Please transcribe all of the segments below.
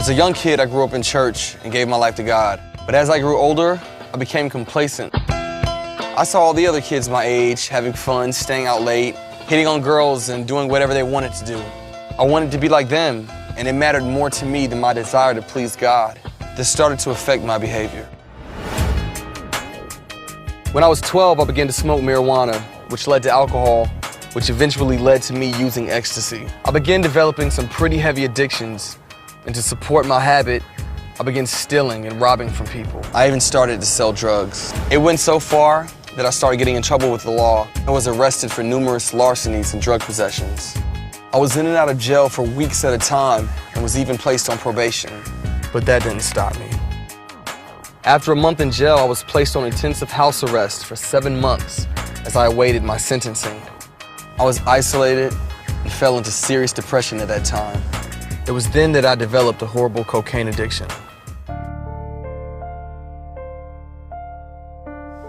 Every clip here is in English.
As a young kid, I grew up in church and gave my life to God. But as I grew older, I became complacent. I saw all the other kids my age having fun, staying out late, hitting on girls, and doing whatever they wanted to do. I wanted to be like them, and it mattered more to me than my desire to please God. This started to affect my behavior. When I was 12, I began to smoke marijuana, which led to alcohol, which eventually led to me using ecstasy. I began developing some pretty heavy addictions, and to support my habit, I began stealing and robbing from people. I even started to sell drugs. It went so far that I started getting in trouble with the law. I was arrested for numerous larcenies and drug possessions. I was in and out of jail for weeks at a time and was even placed on probation. But that didn't stop me. After a month in jail, I was placed on intensive house arrest for 7 months as I awaited my sentencing. I was isolated and fell into serious depression at that time. It was then that I developed a horrible cocaine addiction.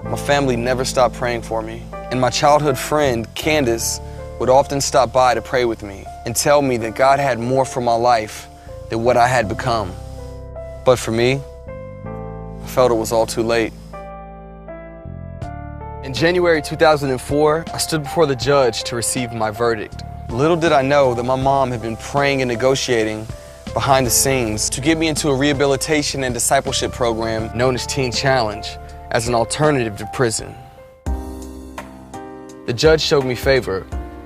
My family never stopped praying for me, and my childhood friend, Candace, would often stop by to pray with me and tell me that God had more for my life than what I had become. But for me, I felt it was all too late. In January 2004, I stood before the judge to receive my verdict. Little did I know that my mom had been praying and negotiating behind the scenes to get me into a rehabilitation and discipleship program known as Teen Challenge as an alternative to prison. The judge showed me favor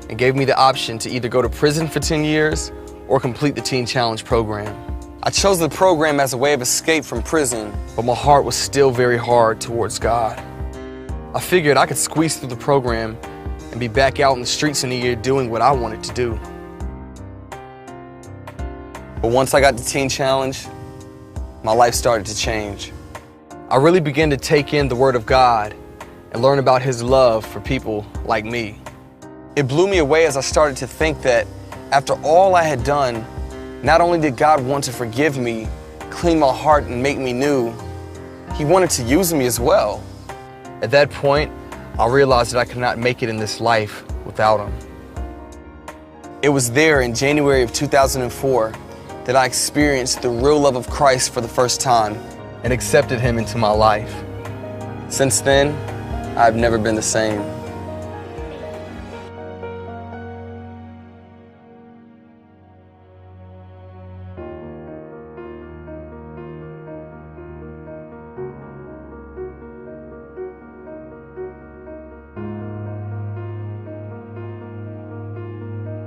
and gave me the option to either go to prison for 10 years or complete the Teen Challenge program. I chose the program as a way of escape from prison, but my heart was still very hard towards God. I figured I could squeeze through the program and be back out in the streets in a year doing what I wanted to do. But once I got to Teen Challenge, my life started to change. I really began to take in the Word of God and learn about His love for people like me. It blew me away as I started to think that after all I had done, not only did God want to forgive me, clean my heart, and make me new, He wanted to use me as well. At that point, I realized that I could not make it in this life without Him. It was there in January of 2004 that I experienced the real love of Christ for the first time and accepted Him into my life. Since then, I've never been the same.